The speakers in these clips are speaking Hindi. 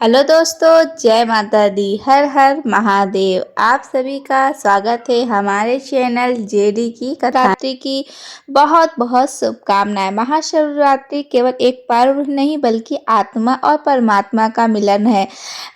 हेलो दोस्तों, जय माता दी। हर हर महादेव। आप सभी का स्वागत है हमारे चैनल जेडी की कथात्री की बहुत बहुत शुभकामनाएं। महाशिवरात्रि केवल एक पर्व नहीं बल्कि आत्मा और परमात्मा का मिलन है।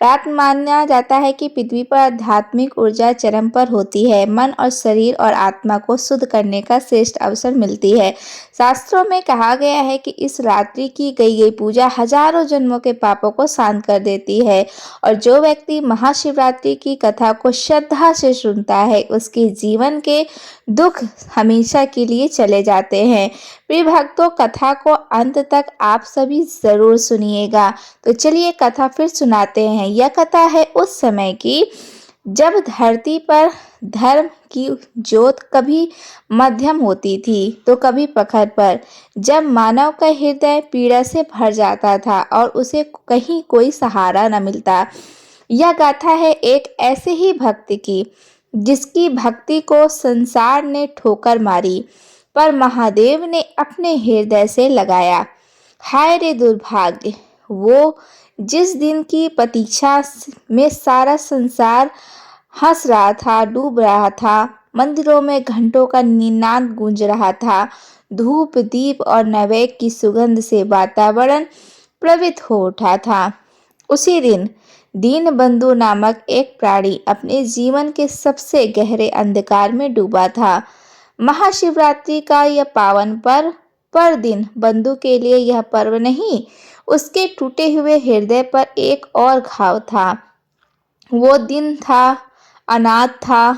रात माना जाता है कि पृथ्वी पर आध्यात्मिक ऊर्जा चरम पर होती है। मन और शरीर और आत्मा को शुद्ध करने का श्रेष्ठ अवसर मिलती है। शास्त्रों में कहा गया है कि इस रात्रि की गई पूजा हजारों जन्मों के पापों को शांत कर देती है और जो व्यक्ति महाशिवरात्रि की कथा को श्रद्धा से सुनता है उसके जीवन के दुख हमेशा के लिए चले जाते हैं। प्रिय भक्तों, कथा को अंत तक आप सभी जरूर सुनिएगा। तो चलिए कथा फिर सुनाते हैं। यह कथा है उस समय की जब धरती पर धर्म की ज्योत कभी मध्यम होती थी तो कभी प्रखर पर, जब मानव का हृदय पीड़ा से भर जाता था और उसे कहीं कोई सहारा न मिलता। यह गाथा है एक ऐसे ही भक्ति की जिसकी भक्ति को संसार ने ठोकर मारी पर महादेव ने अपने हृदय से लगाया। हाय रे दुर्भाग्य, वो जिस दिन की प्रतीक्षा में सारा संसार हंस रहा था, डूब रहा था। मंदिरों में घंटों का निनाद गूंज रहा था। धूप दीप और नैवेद्य की सुगंध से वातावरण प्लवित हो उठा था। उसी दिन दीनबंधु नामक एक प्राणी अपने जीवन के सबसे गहरे अंधकार में डूबा था। महाशिवरात्रि का यह पावन पर्व पर दिन बंधु के लिए यह पर्व नहीं, उसके टूटे हुए हृदय पर एक और घाव था। वो दिन था, अनाथ था,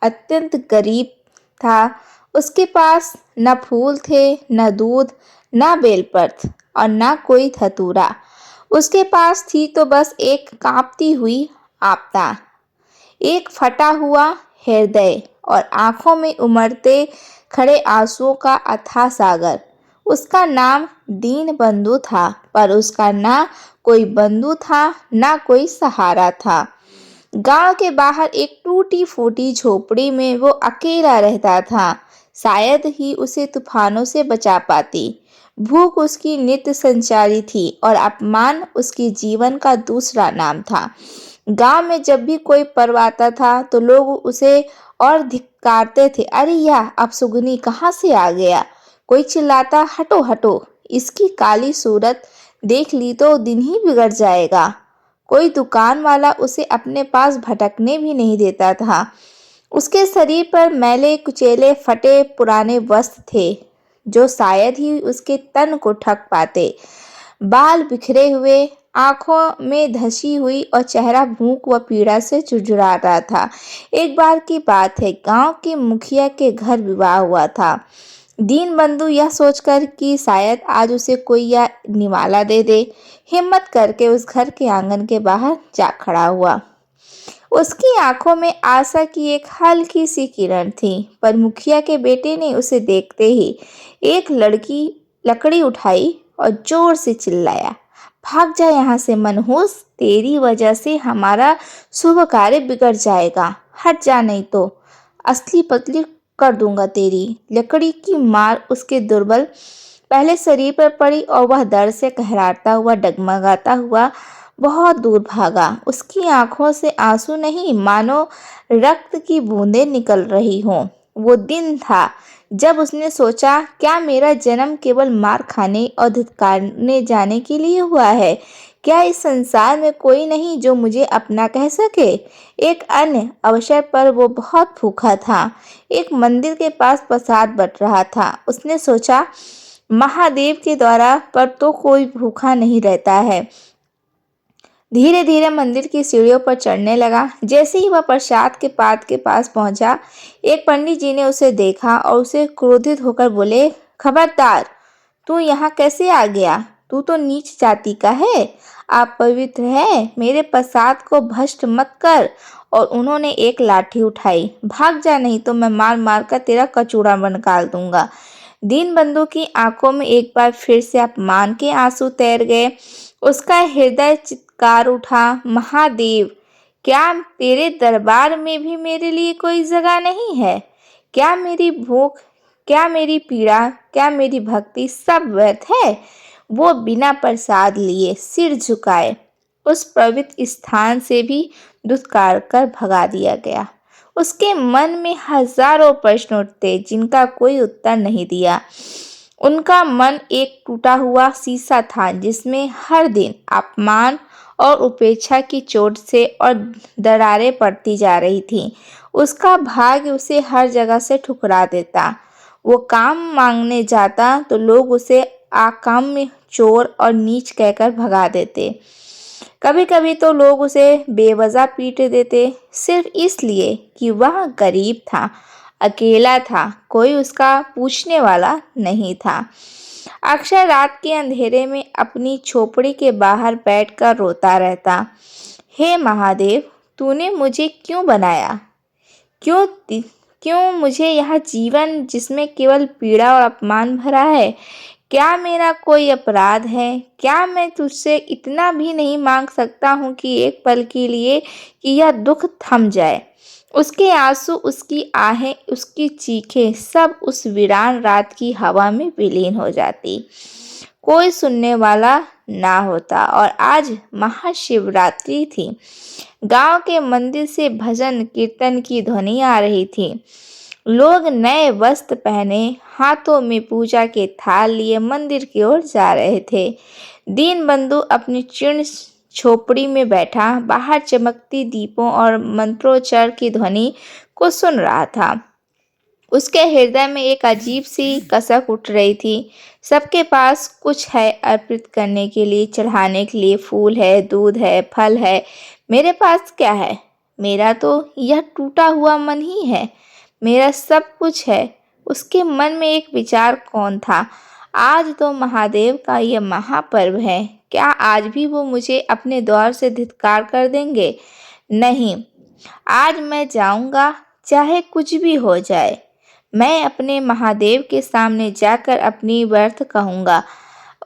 अत्यंत गरीब था। उसके पास न फूल थे, न दूध, न बेलपत्र और न कोई धतूरा। उसके पास थी तो बस एक कांपती हुई आपदा, एक फटा हुआ हृदय और आंखों में उमड़ते खड़े आंसुओं का अथाह सागर। उसका नाम दीनबंधु था, पर उसका ना कोई बंधु था, ना कोई सहारा था। गांव के बाहर एक टूटी फूटी झोपड़ी में वो अकेला रहता था। शायद ही उसे तूफानों से बचा पाती। भूख उसकी नित्य संचारी थी और अपमान उसके जीवन का दूसरा नाम था। गांव में जब भी कोई पर्व आता था तो लोग उसे और धिक्कारते थे। अरे यह अपशुगनी कहाँ से आ गया? कोई चिल्लाता, हटो हटो, इसकी काली सूरत देख ली तो दिन ही बिगड़ जाएगा। कोई दुकान वाला उसे अपने पास भटकने भी नहीं देता था। उसके शरीर पर मैले कुचेले फटे पुराने वस्त्र थे जो शायद ही उसके तन को ढक पाते। बाल बिखरे हुए, आंखों में धसी हुई और चेहरा भूख व पीड़ा से झुरझुरा रहा था। एक बार की बात है, गांव के मुखिया के घर विवाह हुआ था। दीनबंधु यह सोचकर कि शायद आज उसे कोई यह निवाला दे दे, हिम्मत करके उस घर के आंगन के बाहर जा खड़ा हुआ। उसकी आंखों में आशा की एक हल्की सी किरण थी, पर मुखिया के बेटे ने उसे देखते ही एक लकड़ी उठाई और जोर से चिल्लाया, भाग जा यहाँ से मनहूस, तेरी वजह से हमारा शुभ कार्य बिगड़ जाएगा। हट जा नहीं तो असली पतली कर दूंगा तेरी। लकड़ी की मार उसके दुर्बल पहले शरीर पर पड़ी और वह दर्द से कहराता हुआ, डगमगाता हुआ बहुत दूर भागा। उसकी आंखों से आंसू नहीं, मानो रक्त की बूंदें निकल रही हों। वो दिन था जब उसने सोचा, क्या मेरा जन्म केवल मार खाने और धिक्कारने जाने के लिए हुआ है? क्या इस संसार में कोई नहीं जो मुझे अपना कह सके? एक अन्य अवसर पर वो बहुत भूखा था। एक मंदिर के पास प्रसाद बट रहा था। उसने सोचा, महादेव के द्वारा पर तो कोई भूखा नहीं रहता है। धीरे धीरे मंदिर की सीढ़ियों पर चढ़ने लगा। जैसे ही वह प्रसाद के पात के पास पहुंचा, एक पंडित जी ने उसे देखा और उसे क्रोधित होकर बोले, खबरदार, तू यहाँ कैसे आ गया? तू तो नीच जाति का है, आप पवित्र है, मेरे प्रसाद को भ्रष्ट मत कर। और उन्होंने एक लाठी उठाई। भाग जा नहीं तो मैं मार मार कर तेरा कचूड़ा निकाल दूंगा। दीनबंधु की आंखों में एक बार फिर से अपमान के आंसू तैर गए। उसका हृदय चित्कार उठा, महादेव, क्या तेरे दरबार में भी मेरे लिए कोई जगह नहीं है? क्या मेरी भूख, क्या मेरी पीड़ा, क्या मेरी भक्ति सब व्यर्थ है? वो बिना प्रसाद लिए सिर झुकाए उस पवित्र स्थान से भी धुतकार कर भगा दिया गया। उसके मन में हजारों प्रश्न उठते जिनका कोई उत्तर नहीं दिया। उनका मन एक टूटा हुआ शीशा था जिसमें हर दिन अपमान और उपेक्षा की चोट से और दरारें पड़ती जा रही थीं। उसका भाग्य उसे हर जगह से ठुकरा देता। वो काम मांगने जाता तो लोग उसे अकाम्य, चोर और नीच कहकर भगा देते। कभी कभी तो लोग उसे बेवजह पीट देते, सिर्फ इसलिए कि वह गरीब था, अकेला था, कोई उसका पूछने वाला नहीं था। अक्सर रात के अंधेरे में अपनी झोपड़ी के बाहर बैठकर रोता रहता। हे महादेव, तूने मुझे क्यों बनाया? क्यों क्यों मुझे यह जीवन जिसमें केवल पीड़ा और अपमान भरा है? क्या मेरा कोई अपराध है? क्या मैं तुझसे इतना भी नहीं मांग सकता हूँ कि एक पल के लिए कि यह दुख थम जाए? उसके आंसू, उसकी आहें, उसकी चीखें सब उस वीरान रात की हवा में विलीन हो जाती। कोई सुनने वाला ना होता। और आज महाशिवरात्रि थी। गांव के मंदिर से भजन कीर्तन की ध्वनि आ रही थी। लोग नए वस्त्र पहने, हाथों में पूजा के थाल लिए मंदिर की ओर जा रहे थे। दीनबंधु अपनी जीर्ण झोपड़ी में बैठा बाहर चमकती दीपों और मंत्रोच्चार की ध्वनि को सुन रहा था। उसके हृदय में एक अजीब सी कसक उठ रही थी। सबके पास कुछ है अर्पित करने के लिए, चढ़ाने के लिए, फूल है, दूध है, फल है। मेरे पास क्या है? मेरा तो यह टूटा हुआ मन ही है। मेरा सब कुछ है। उसके मन में एक विचार कौन था। आज तो महादेव का यह महापर्व है। क्या आज भी वो मुझे अपने द्वार से धिक्कार कर देंगे? नहीं, आज मैं जाऊंगा, चाहे कुछ भी हो जाए। मैं अपने महादेव के सामने जाकर अपनी व्यर्थ कहूँगा।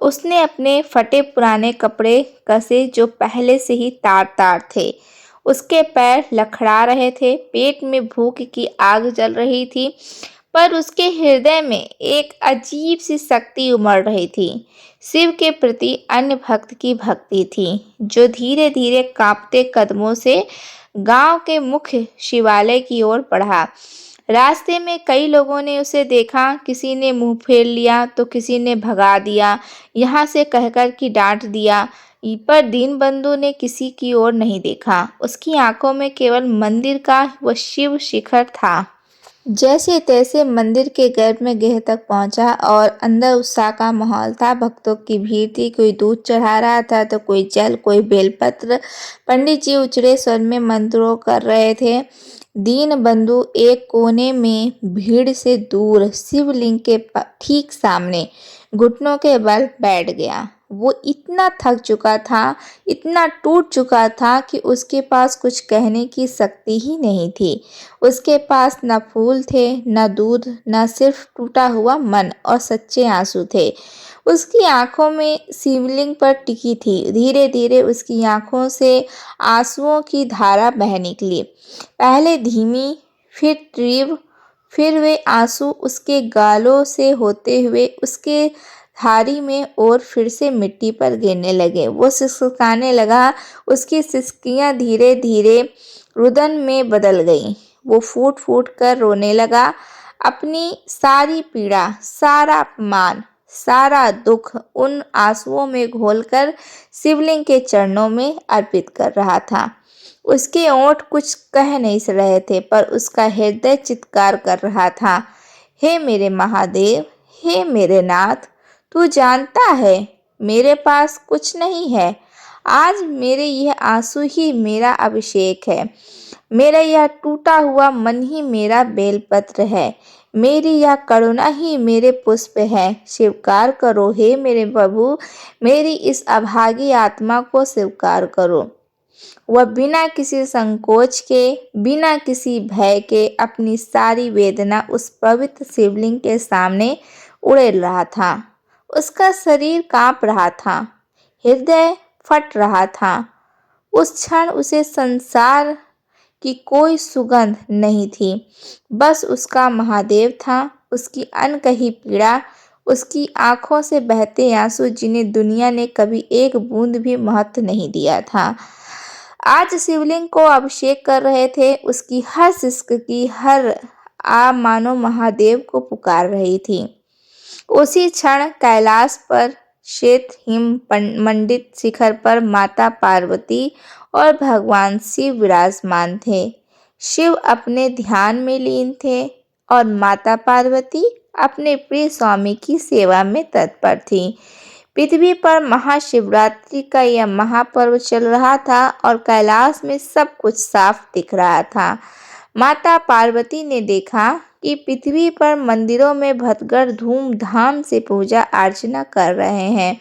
उसने अपने फटे पुराने कपड़े कसे जो पहले से ही तार तार थे। उसके पैर लखड़ा रहे थे, पेट में भूख की आग जल रही थी, पर उसके हृदय में एक अजीब सी शक्ति उमड़ रही थी। शिव के प्रति अन्य भक्त की भक्ति थी, जो धीरे धीरे कांपते कदमों से गांव के मुख्य शिवालय की ओर बढ़ा। रास्ते में कई लोगों ने उसे देखा, किसी ने मुंह फेर लिया तो किसी ने भगा दिया, यहाँ से कहकर कि डांट दिया, पर दीनबंधु ने किसी की ओर नहीं देखा। उसकी आंखों में केवल मंदिर का वह शिव शिखर था। जैसे तैसे मंदिर के गर्भ में गृह तक पहुंचा और अंदर उत्साह का माहौल था। भक्तों की भीड़ थी। कोई दूध चढ़ा रहा था तो कोई जल, कोई बेलपत्र। पंडित जी ऊंचे स्वर में मंत्रों कर रहे थे। दीनबंधु एक कोने में भीड़ से दूर शिवलिंग के ठीक सामने घुटनों के बल बैठ गया। वो इतना थक चुका था, इतना टूट चुका था कि उसके पास कुछ कहने की शक्ति ही नहीं थी। उसके पास न फूल थे, न दूध, न सिर्फ टूटा हुआ मन और सच्चे आंसू थे। उसकी आंखों में शिवलिंग पर टिकी थी। धीरे धीरे उसकी आंखों से आंसुओं की धारा बह निकली। पहले धीमी, फिर तीव्र, फिर वे आंसू उसके गालों से होते हुए उसके थारी में और फिर से मिट्टी पर गिरने लगे। वो सिसकाने लगा। उसकी सिसकियां धीरे धीरे रुदन में बदल गईं। वो फूट फूट कर रोने लगा। अपनी सारी पीड़ा, सारा अपमान, सारा दुख उन आंसुओं में घोलकर शिवलिंग के चरणों में अर्पित कर रहा था। उसके ओंठ कुछ कह नहीं रहे थे, पर उसका हृदय चित्कार कर रहा था। हे मेरे महादेव, हे मेरे नाथ, तू जानता है मेरे पास कुछ नहीं है। आज मेरे यह आंसू ही मेरा अभिषेक है। मेरा यह टूटा हुआ मन ही मेरा बेलपत्र है। मेरी यह करुणा ही मेरे पुष्प है। स्वीकार करो हे मेरे प्रभु, मेरी इस अभागी आत्मा को स्वीकार करो। वह बिना किसी संकोच के, बिना किसी भय के अपनी सारी वेदना उस पवित्र शिवलिंग के सामने उड़ेल रहा था। उसका शरीर कांप रहा था, हृदय फट रहा था। उस क्षण उसे संसार की कोई सुगंध नहीं थी, बस उसका महादेव था, उसकी अनकही पीड़ा, उसकी आंखों से बहते आंसू जिन्हें दुनिया ने कभी एक बूंद भी महत्व नहीं दिया था, आज शिवलिंग को अभिषेक कर रहे थे। उसकी हर सिसक की हर आ मानो महादेव को पुकार रही थी। उसी क्षण कैलाश पर श्वेत हिम मंडित शिखर पर माता पार्वती और भगवान शिव विराजमान थे। शिव अपने ध्यान में लीन थे और माता पार्वती अपने प्रिय स्वामी की सेवा में तत्पर थी। पृथ्वी पर महाशिवरात्रि का यह महापर्व चल रहा था और कैलाश में सब कुछ साफ दिख रहा था। माता पार्वती ने देखा कि पृथ्वी पर मंदिरों में भक्तगण धूमधाम से पूजा अर्चना कर रहे हैं।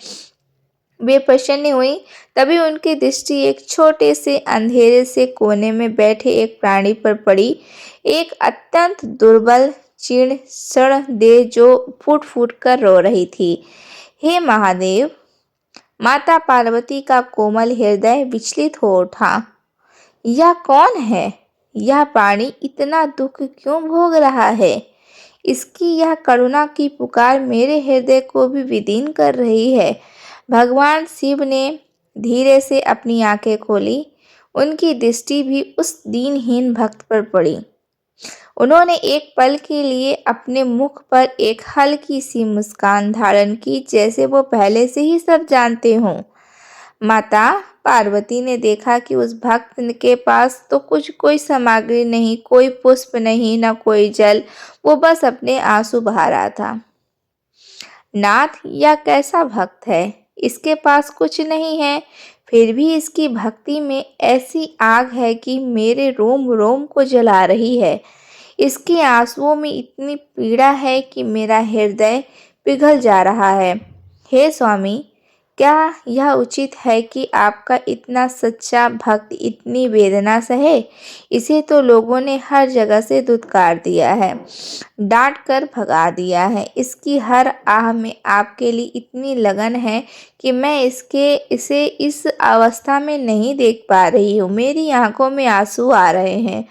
वे प्रसन्न हुई। तभी उनकी दृष्टि एक छोटे से अंधेरे से कोने में बैठे एक प्राणी पर पड़ी, एक अत्यंत दुर्बल जीर्ण क्षण देह जो फूट फूट कर रो रही थी। हे महादेव! माता पार्वती का कोमल हृदय विचलित हो उठा। यह कौन है? यह प्राणी इतना दुख क्यों भोग रहा है? इसकी यह करुणा की पुकार मेरे हृदय को भी विदीन कर रही है। भगवान शिव ने धीरे से अपनी आंखें खोली। उनकी दृष्टि भी उस दीनहीन भक्त पर पड़ी। उन्होंने एक पल के लिए अपने मुख पर एक हल्की सी मुस्कान धारण की, जैसे वो पहले से ही सब जानते हों। माता पार्वती ने देखा कि उस भक्त के पास तो कोई सामग्री नहीं, कोई पुष्प नहीं, न कोई जल। वो बस अपने आंसू बहा रहा था। नाथ, यह कैसा भक्त है? इसके पास कुछ नहीं है, फिर भी इसकी भक्ति में ऐसी आग है कि मेरे रोम रोम को जला रही है। इसके आंसुओं में इतनी पीड़ा है कि मेरा हृदय पिघल जा रहा है। हे स्वामी, क्या यह उचित है कि आपका इतना सच्चा भक्त इतनी वेदना सहे? इसे तो लोगों ने हर जगह से धुतकार दिया है, डांट कर भगा दिया है। इसकी हर आह में आपके लिए इतनी लगन है कि मैं इसे इस अवस्था में नहीं देख पा रही हूँ। मेरी आंखों में आंसू आ रहे हैं।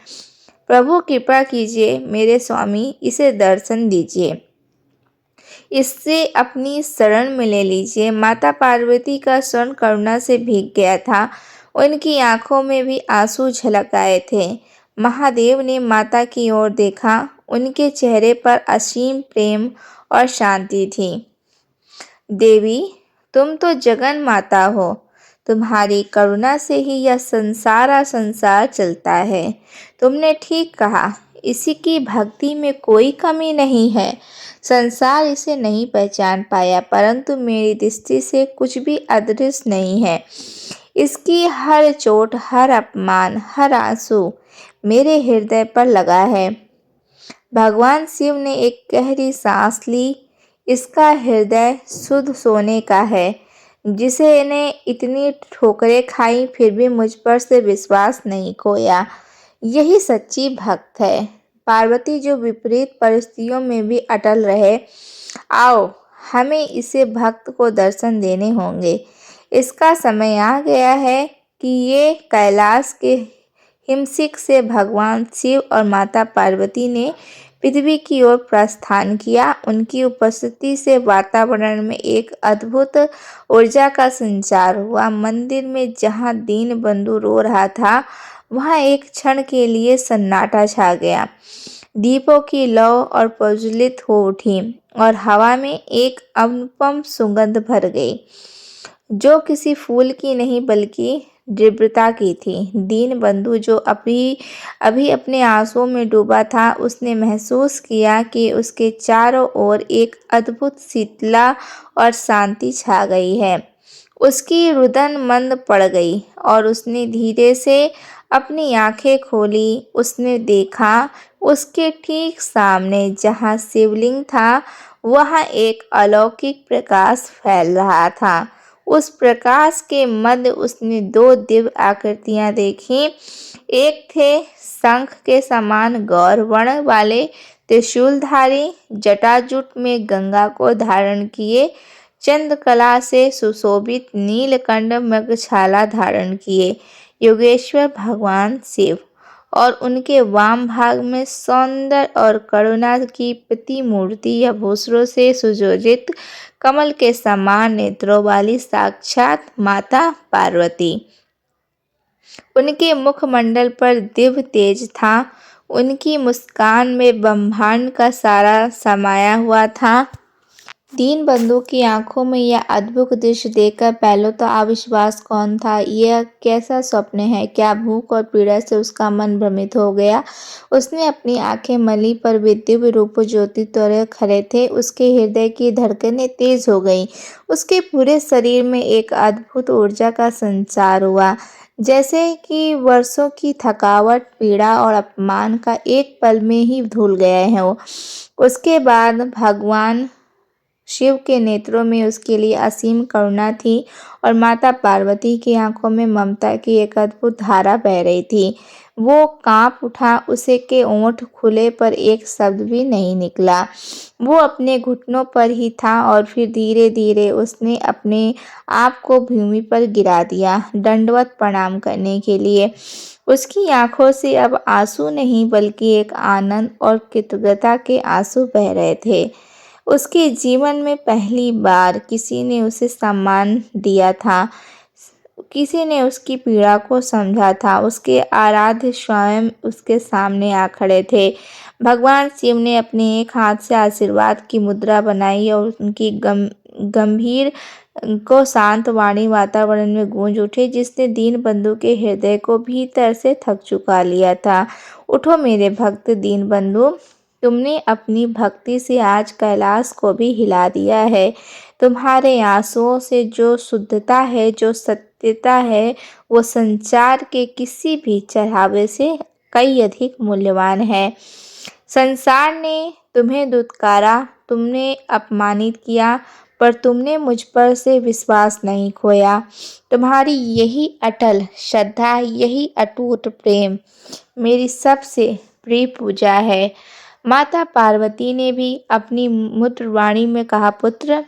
प्रभु कृपा कीजिए मेरे स्वामी, इसे दर्शन दीजिए, इससे अपनी शरण में ले लीजिए। माता पार्वती का स्वर्ण करुणा से भीग गया था। उनकी आंखों में भी आंसू झलक आए थे। महादेव ने माता की ओर देखा। उनके चेहरे पर असीम प्रेम और शांति थी। देवी, तुम तो जगन माता हो। तुम्हारी करुणा से ही यह संसार चलता है। तुमने ठीक कहा, इसी की भक्ति में कोई कमी नहीं है। संसार इसे नहीं पहचान पाया, परंतु मेरी दृष्टि से कुछ भी अदृश्य नहीं है। इसकी हर चोट, हर अपमान, हर आंसू मेरे हृदय पर लगा है। भगवान शिव ने एक गहरी सांस ली। इसका हृदय शुद्ध सोने का है, जिसे ने इतनी ठोकरें खाई फिर भी मुझ पर से विश्वास नहीं खोया। यही सच्ची भक्त है। पार्वती, जो विपरीत परिस्थितियों में भी अटल रहे। आओ, हमें इसे भक्त को दर्शन देने होंगे। इसका समय आ गया है कि ये कैलाश के हिमशिख से भगवान शिव और माता पार्वती ने पृथ्वी की ओर प्रस्थान किया। उनकी उपस्थिति से वातावरण में एक अद्भुत ऊर्जा का संचार हुआ। मंदिर में जहाँ दीनबंधु रो रहा था, वहाँ एक क्षण के लिए सन्नाटा छा गया। दीपों की लौ और प्रज्वलित हो उठी और हवा में एक अनुपम सुगंध भर गई, जो किसी फूल की नहीं बल्कि दिव्यता की थी। दीनबंधु, जो अभी अपने आंसुओं में डूबा था, उसने महसूस किया कि उसके चारों ओर एक अद्भुत शीतलता और शांति छा गई है। उसकी रुदन मंद पड़ गई और उसने धीरे से अपनी आंखें खोली। उसने देखा, उसके ठीक सामने जहाँ शिवलिंग था, वहाँ एक अलौकिक प्रकाश फैल रहा था। उस प्रकाश के मध्य उसने दो दिव्य आकृतियां देखी। एक थे शंख के समान गौर वर्ण वाले त्रिशूलधारी, जटाजूट में गंगा को धारण किए, चंद्रकला से सुशोभित नीलकंठ मृगछाला धारण किए, योगेश्वर भगवान शिव। और उनके वाम भाग में सौंदर्य और करुणा की प्रतिमूर्ति या भूसरों से सुशोभित कमल के समान नेत्रों वाली साक्षात माता पार्वती। उनके मुखमंडल पर दिव्य तेज था। उनकी मुस्कान में ब्रह्मांड का सारा समाया हुआ था। दीनबंधु की आंखों में यह अद्भुत दृश्य देखकर पहले तो अविश्वास कौन था। यह कैसा स्वप्न है? क्या भूख और पीड़ा से उसका मन भ्रमित हो गया? उसने अपनी आंखें मली, पर वे दिव्य रूप ज्योति तोड़े खड़े थे। उसके हृदय की धड़कनें तेज हो गईं। उसके पूरे शरीर में एक अद्भुत ऊर्जा का संचार हुआ, जैसे कि वर्षों की थकावट, पीड़ा और अपमान का एक पल में ही धुल गए हों। उसके बाद भगवान शिव के नेत्रों में उसके लिए असीम करुणा थी और माता पार्वती की आंखों में ममता की एक अद्भुत धारा बह रही थी। वो कांप उठा, उसे के ओंठ खुले पर एक शब्द भी नहीं निकला। वो अपने घुटनों पर ही था और फिर धीरे धीरे उसने अपने आप को भूमि पर गिरा दिया, दंडवत प्रणाम करने के लिए। उसकी आंखों से अब आंसू नहीं, बल्कि एक आनंद और कृतज्ञता के आंसू बह रहे थे। उसके जीवन में पहली बार किसी ने उसे सम्मान दिया था, किसी ने उसकी पीड़ा को समझा था। उसके आराध्य स्वयं उसके सामने आ खड़े थे। भगवान शिव ने अपने एक हाथ से आशीर्वाद की मुद्रा बनाई और उनकी गंभीर को शांत वाणी वातावरण में गूंज उठे, जिसने दीनबंधु के हृदय को भीतर से थक चुका लिया था। उठो मेरे भक्त दीनबंधु, तुमने अपनी भक्ति से आज कैलाश को भी हिला दिया है। तुम्हारे आंसुओं से जो शुद्धता है, जो सत्यता है, वो संसार के किसी भी चढ़ावे से कई अधिक मूल्यवान है। संसार ने तुम्हें दुत्कारा, तुमने अपमानित किया, पर तुमने मुझ पर से विश्वास नहीं खोया। तुम्हारी यही अटल श्रद्धा, यही अटूट प्रेम मेरी सबसे प्रिय पूजा है। माता पार्वती ने भी अपनी मधुर वाणी में कहा, पुत्र,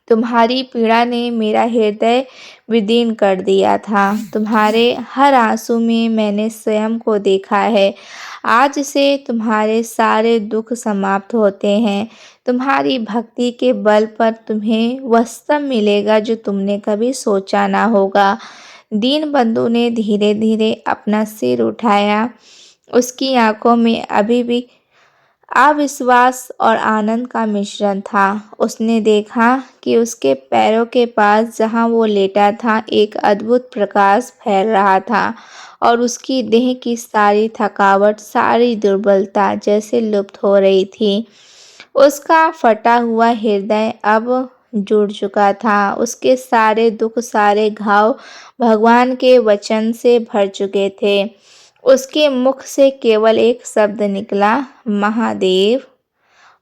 तुम्हारी पीड़ा ने मेरा हृदय विदीर्ण कर दिया था। तुम्हारे हर आंसू में मैंने स्वयं को देखा है। आज से तुम्हारे सारे दुख समाप्त होते हैं। तुम्हारी भक्ति के बल पर तुम्हें वह सब मिलेगा जो तुमने कभी सोचा ना होगा। दीनबंधु ने धीरे धीरे अपना सिर उठाया। उसकी आंखों में अभी भी अविश्वास और आनंद का मिश्रण था। उसने देखा कि उसके पैरों के पास, जहां वो लेटा था, एक अद्भुत प्रकाश फैल रहा था और उसकी देह की सारी थकावट, सारी दुर्बलता जैसे लुप्त हो रही थी। उसका फटा हुआ हृदय अब जुड़ चुका था। उसके सारे दुख, सारे घाव भगवान के वचन से भर चुके थे। उसके मुख से केवल एक शब्द निकला, महादेव,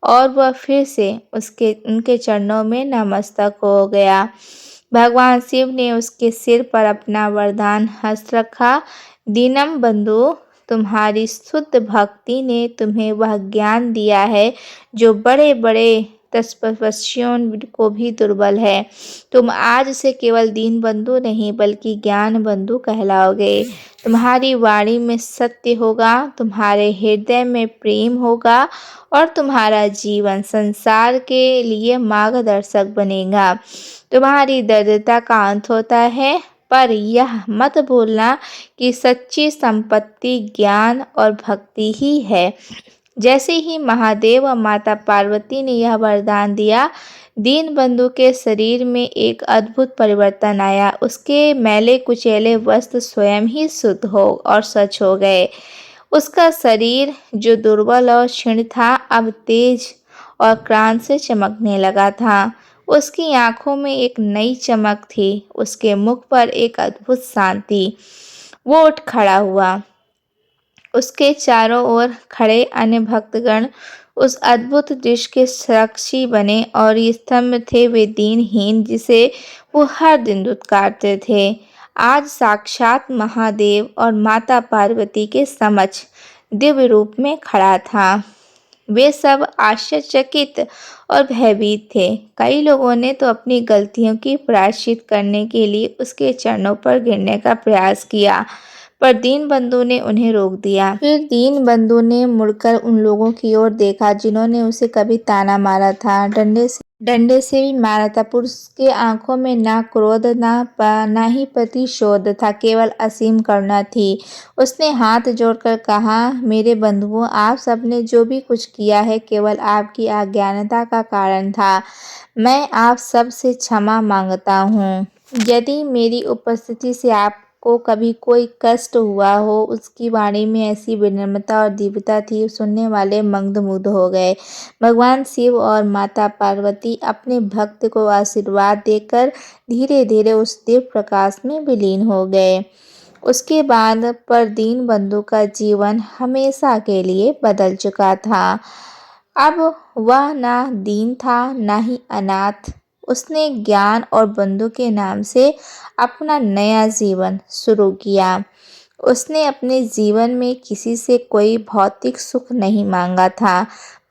और वह फिर से उनके चरणों में नतमस्तक हो गया। भगवान शिव ने उसके सिर पर अपना वरदान हस्त रखा। दीनम बंधु, तुम्हारी शुद्ध भक्ति ने तुम्हें वह ज्ञान दिया है जो बड़े बड़े तपस्वियों को भी दुर्बल है। तुम आज से केवल दीनबंधु नहीं, बल्कि ज्ञान बंधु कहलाओगे। तुम्हारी वाणी में सत्य होगा, तुम्हारे हृदय में प्रेम होगा और तुम्हारा जीवन संसार के लिए मार्गदर्शक बनेगा। तुम्हारी दरिद्रता का अंत होता है, पर यह मत भूलना कि सच्ची संपत्ति ज्ञान और भक्ति ही है। जैसे ही महादेव और माता पार्वती ने यह वरदान दिया, दीनबंधु के शरीर में एक अद्भुत परिवर्तन आया। उसके मैले कुचैले वस्त्र स्वयं ही शुद्ध हो और स्वच्छ हो गए। उसका शरीर, जो दुर्बल और क्षीण था, अब तेज और क्रांति से चमकने लगा था। उसकी आंखों में एक नई चमक थी। उसके मुख पर एक अद्भुत शांति। वो उठ खड़ा हुआ। उसके चारों ओर खड़े अन्य भक्तगण उस अद्भुत दृश्य के साक्षी बने और स्तंभ थे वे दीनहीन, जिसे वो हर दिन दुत्कारते थे। आज साक्षात महादेव और माता पार्वती के समक्ष दिव्य रूप में खड़ा था। वे सब आश्चर्यचकित और भयभीत थे। कई लोगों ने तो अपनी गलतियों की प्रायश्चित करने के लिए उसके चरणों पर गिरने का प्रयास किया, पर दीनबंधु ने उन्हें रोक दिया। फिर दीनबंधु ने मुड़कर उन लोगों की ओर देखा जिन्होंने उसे कभी ताना मारा था, डंडे से भी मारा था, पर उसके आंखों में ना क्रोध ना ही प्रतिशोध था, केवल असीम करुणा थी। उसने हाथ जोड़कर कहा, मेरे बंधुओं, आप सबने जो भी कुछ किया है केवल आपकी अज्ञानता का कारण था। मैं आप सब से क्षमा मांगता हूँ। यदि मेरी उपस्थिति से आपको कभी कोई कष्ट हुआ हो। उसकी वाणी में ऐसी विनम्रता और दिव्यता थी, सुनने वाले मंत्रमुग्ध हो गए। भगवान शिव और माता पार्वती अपने भक्त को आशीर्वाद देकर धीरे धीरे उस दिव्य प्रकाश में विलीन हो गए। उसके बाद पर दीनबंधु का जीवन हमेशा के लिए बदल चुका था। अब वह ना दीन था ना ही अनाथ। उसने ज्ञान और बंधु के नाम से अपना नया जीवन शुरू किया। उसने अपने जीवन में किसी से कोई भौतिक सुख नहीं मांगा था,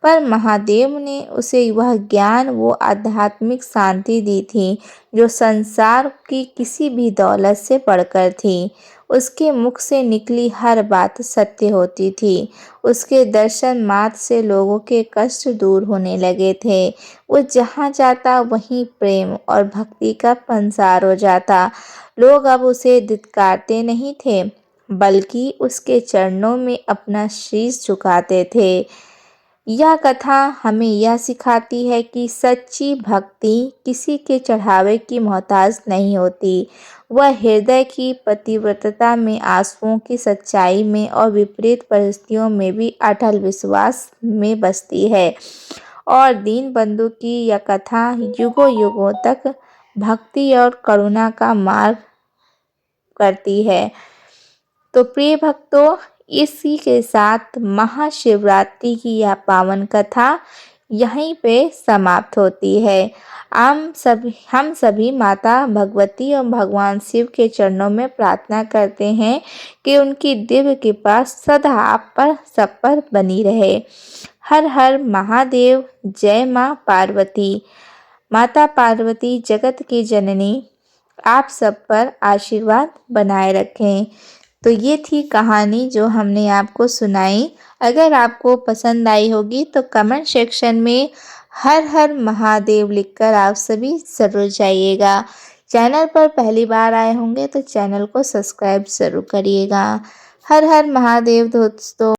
पर महादेव ने उसे वह ज्ञान, वो आध्यात्मिक शांति दी थी जो संसार की किसी भी दौलत से बढ़कर थी। उसके मुख से निकली हर बात सत्य होती थी। उसके दर्शन मात्र से लोगों के कष्ट दूर होने लगे थे। वो जहाँ जाता वहीं प्रेम और भक्ति का पंसार हो जाता। लोग अब उसे धिक्कारते नहीं थे, बल्कि उसके चरणों में अपना शीश झुकाते थे। यह कथा हमें यह सिखाती है कि सच्ची भक्ति किसी के चढ़ावे की मोहताज नहीं होती। वह हृदय की पतिव्रतता में, आंसुओं की सच्चाई में और विपरीत परिस्थितियों में भी अटल विश्वास में बसती है। और दीनबंधु की यह कथा युगों युगों तक भक्ति और करुणा का मार्ग करती है। तो प्रिय भक्तों, इसी के साथ महाशिवरात्रि की यह पावन कथा यहीं पे समाप्त होती है। हम सभी माता भगवती और भगवान शिव के चरणों में प्रार्थना करते हैं कि उनकी दिव्य कृपा सदा आप पर सब पर बनी रहे। हर हर महादेव। जय माँ पार्वती। माता पार्वती जगत की जननी आप सब पर आशीर्वाद बनाए रखें। तो ये थी कहानी जो हमने आपको सुनाई। अगर आपको पसंद आई होगी तो कमेंट सेक्शन में हर हर महादेव लिखकर आप सभी ज़रूर जाइएगा। चैनल पर पहली बार आए होंगे तो चैनल को सब्सक्राइब ज़रूर करिएगा। हर हर महादेव दोस्तों।